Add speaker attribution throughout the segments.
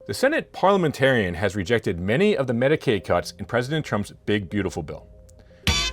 Speaker 1: The Senate parliamentarian has rejected many of the Medicaid cuts in President Trump's big, beautiful bill.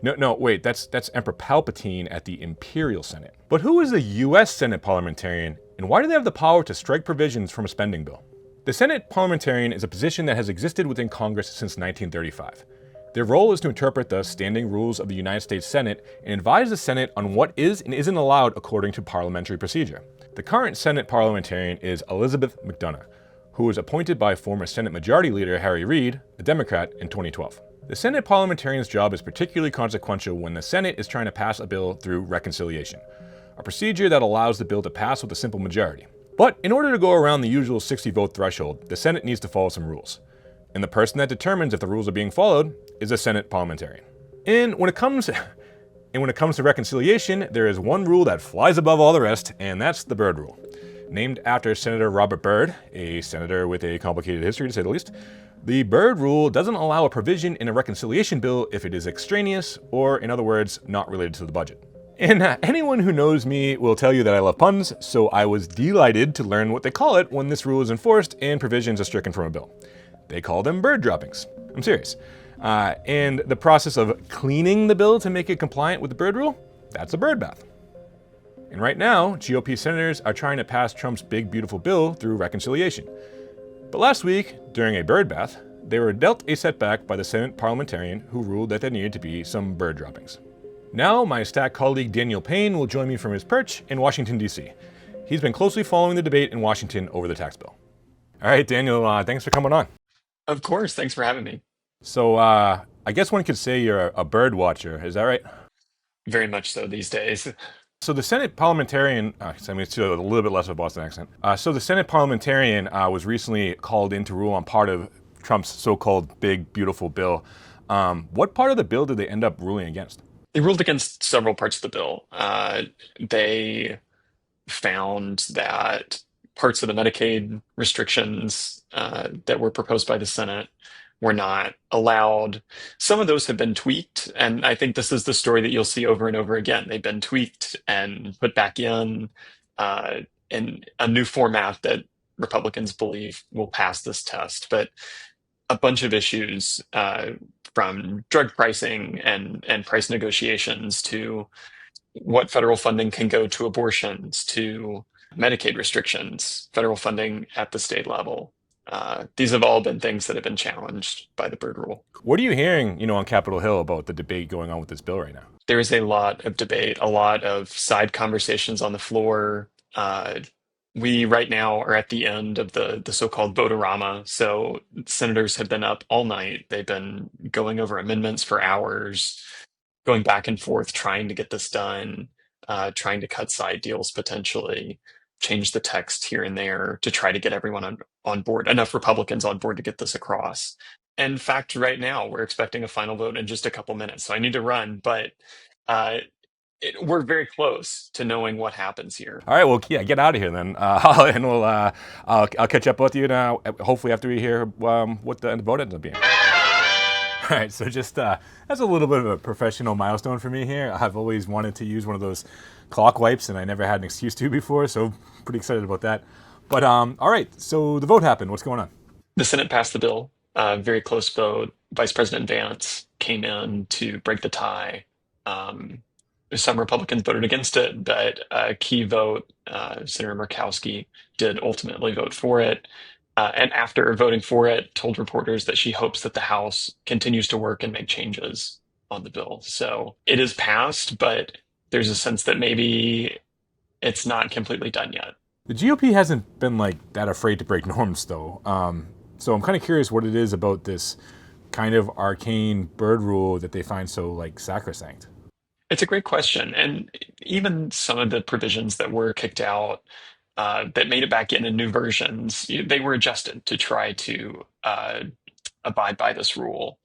Speaker 1: No, wait, that's Emperor Palpatine at the Imperial Senate. But who is the U.S. Senate parliamentarian, and why do they have the power to strike provisions from a spending bill? The Senate parliamentarian is a position that has existed within Congress since 1935. Their role is to interpret the standing rules of the United States Senate and advise the Senate on what is and isn't allowed according to parliamentary procedure. The current Senate parliamentarian is Elizabeth MacDonough, who was appointed by former Senate Majority Leader Harry Reid, a Democrat, in 2012. The Senate parliamentarian's job is particularly consequential when the Senate is trying to pass a bill through reconciliation, a procedure that allows the bill to pass with a simple majority. But in order to go around the usual 60-vote threshold, the Senate needs to follow some rules. And the person that determines if the rules are being followed is a Senate parliamentarian. And when it comes to reconciliation, there is one rule that flies above all the rest, and that's the Byrd rule. Named after Senator Robert Byrd, a senator with a complicated history to say the least, the Byrd rule doesn't allow a provision in a reconciliation bill if it is extraneous, or in other words, not related to the budget. And anyone who knows me will tell you that I love puns, so I was delighted to learn what they call it when this rule is enforced and provisions are stricken from a bill. They call them Byrd droppings. I'm serious. And the process of cleaning the bill to make it compliant with the Byrd rule, that's a Byrd bath. And right now, GOP senators are trying to pass Trump's big, beautiful bill through reconciliation. But last week, during a Byrd bath, they were dealt a setback by the Senate parliamentarian who ruled that there needed to be some Byrd droppings. Now, my stack colleague Daniel Payne will join me from his perch in Washington, D.C. He's been closely following the debate in Washington over the tax bill. All right, Daniel, thanks for coming on.
Speaker 2: Of course. Thanks for having me.
Speaker 1: So, I guess one could say you're a bird watcher, is that right?
Speaker 2: Very much so these days.
Speaker 1: So the Senate parliamentarian, it's a little bit less of a Boston accent. So the Senate parliamentarian was recently called in to rule on part of Trump's so-called big, beautiful bill. What part of the bill did they end up ruling against?
Speaker 2: They ruled against several parts of the bill. They found that parts of the Medicaid restrictions that were proposed by the Senate were not allowed. Some of those have been tweaked, and I think this is the story that you'll see over and over again. They've been tweaked and put back in a new format that Republicans believe will pass this test. But a bunch of issues from drug pricing and price negotiations to what federal funding can go to abortions to Medicaid restrictions, federal funding at the state level. These have all been things that have been challenged by the Byrd rule.
Speaker 1: What are you hearing, on Capitol Hill about the debate going on with this bill right now?
Speaker 2: There is a lot of debate, a lot of side conversations on the floor. We right now are at the end of the so-called vote-a-rama. So senators have been up all night. They've been going over amendments for hours, going back and forth, trying to get this done, trying to cut side deals potentially, change the text here and there to try to get everyone on board, enough Republicans on board to get this across. In fact, right now, we're expecting a final vote in just a couple minutes. So I need to run, but uh, we're very close to knowing what happens here.
Speaker 1: All right, well, yeah, get out of here then, and I'll catch up with you now. Hopefully, after we hear what the vote ends up being. All right, so just that's a little bit of a professional milestone for me here. I've always wanted to use one of those clock wipes, and I never had an excuse to before, so pretty excited about that. But all right, so the vote happened. What's going on?
Speaker 2: The Senate passed the bill, very close vote. Vice President Vance came in to break the tie. Some Republicans voted against it, but a key vote, Senator Murkowski did ultimately vote for it. And after voting for it, told reporters that she hopes that the House continues to work and make changes on the bill. So it is passed, but there's a sense that maybe it's not completely done yet.
Speaker 1: The GOP hasn't been that afraid to break norms, though. So I'm kind of curious what it is about this kind of arcane Byrd rule that they find so sacrosanct.
Speaker 2: It's a great question. And even some of the provisions that were kicked out that made it back in new versions, they were adjusted to try to abide by this rule.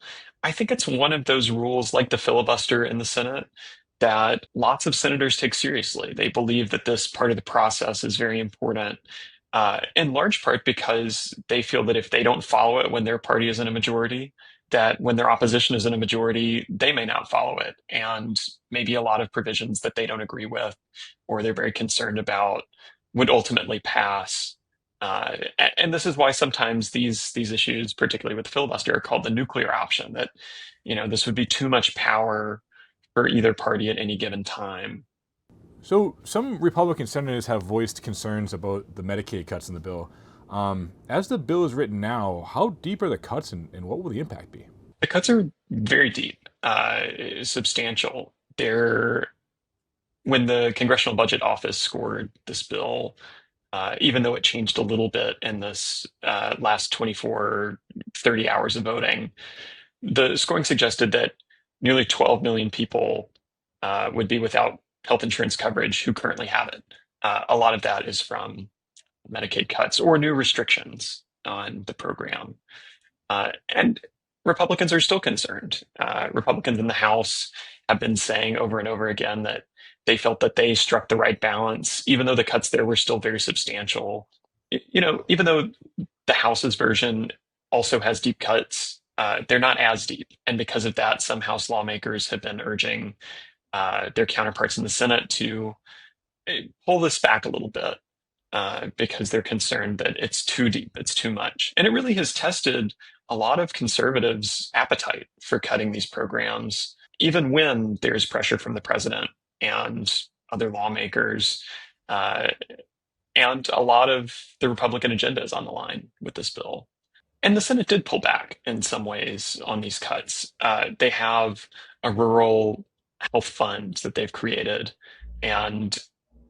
Speaker 2: I think it's one of those rules, like the filibuster in the Senate, that lots of senators take seriously. They believe that this part of the process is very important, in large part because they feel that if they don't follow it when their party is in a majority, that when their opposition is in a majority, they may not follow it. And maybe a lot of provisions that they don't agree with or they're very concerned about would ultimately pass And this is why sometimes these issues, particularly with the filibuster, are called the nuclear option, that, this would be too much power for either party at any given time.
Speaker 1: So some Republican senators have voiced concerns about the Medicaid cuts in the bill. As the bill is written now, how deep are the cuts and what will the impact be?
Speaker 2: The cuts are very deep, substantial. When the Congressional Budget Office scored this bill, even though it changed a little bit in this last 24, 30 hours of voting, the scoring suggested that nearly 12 million people would be without health insurance coverage who currently have it. A lot of that is from Medicaid cuts or new restrictions on the program. And Republicans are still concerned. Republicans in the House have been saying over and over again that they felt that they struck the right balance, even though the cuts there were still very substantial. Even though the House's version also has deep cuts, they're not as deep. And because of that, some House lawmakers have been urging their counterparts in the Senate to pull this back a little bit because they're concerned that it's too deep, it's too much. And it really has tested a lot of conservatives' appetite for cutting these programs, even when there's pressure from the president and other lawmakers. And a lot of the Republican agenda is on the line with this bill. And the Senate did pull back in some ways on these cuts. They have a rural health fund that they've created. And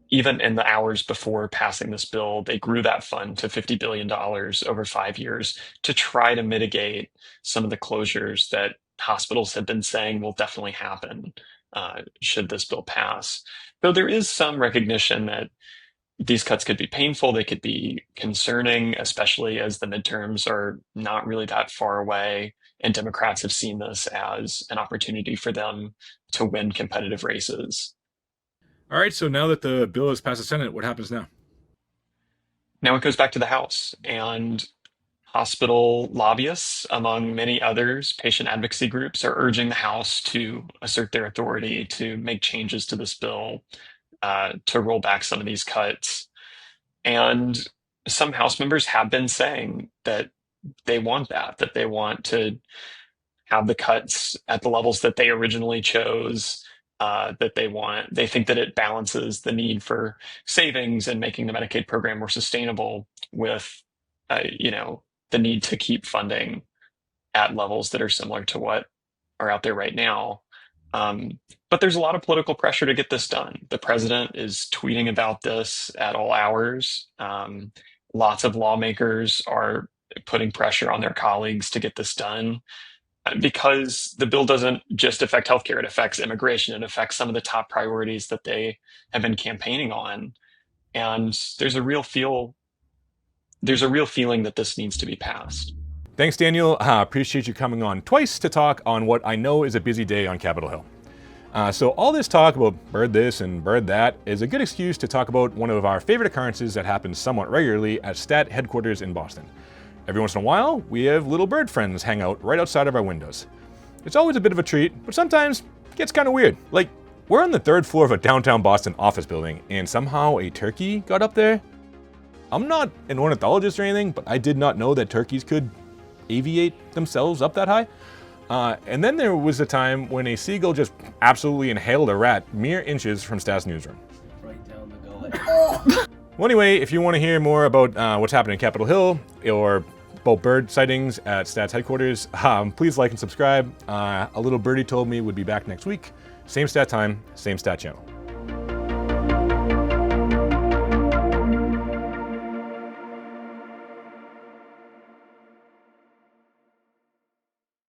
Speaker 2: even in the hours before passing this bill, they grew that fund to $50 billion over 5 years to try to mitigate some of the closures that hospitals have been saying will definitely happen should this bill pass. Though there is some recognition that these cuts could be painful, they could be concerning, especially as the midterms are not really that far away. And Democrats have seen this as an opportunity for them to win competitive races.
Speaker 1: All right, so now that the bill has passed the Senate, what happens now?
Speaker 2: Now it goes back to the House, and hospital lobbyists, among many others, patient advocacy groups, are urging the House to assert their authority to make changes to this bill, to roll back some of these cuts. And some House members have been saying that they want that they want to have the cuts at the levels that they originally chose, they think that it balances the need for savings and making the Medicaid program more sustainable with, the need to keep funding at levels that are similar to what are out there right now. But there's a lot of political pressure to get this done. The president is tweeting about this at all hours. Lots of lawmakers are putting pressure on their colleagues to get this done, because the bill doesn't just affect healthcare, it affects immigration, it affects some of the top priorities that they have been campaigning on. And there's a real feeling that this needs to be passed.
Speaker 1: Thanks, Daniel. Appreciate you coming on twice to talk on what I know is a busy day on Capitol Hill. So all this talk about Byrd this and Byrd that is a good excuse to talk about one of our favorite occurrences that happens somewhat regularly at Stat headquarters in Boston. Every once in a while, we have little bird friends hang out right outside of our windows. It's always a bit of a treat, but sometimes it gets kind of weird. Like, we're on the 3rd floor of a downtown Boston office building, and somehow a turkey got up there. I'm not an ornithologist or anything, but I did not know that turkeys could aviate themselves up that high. And then there was a time when a seagull just absolutely inhaled a rat mere inches from Stat's newsroom.
Speaker 3: Right down the gullet.
Speaker 1: Well, anyway, if you want to hear more about what's happening in Capitol Hill or about bird sightings at Stat's headquarters, please like and subscribe. A little birdie told me would be back next week. Same Stat time, same Stat channel.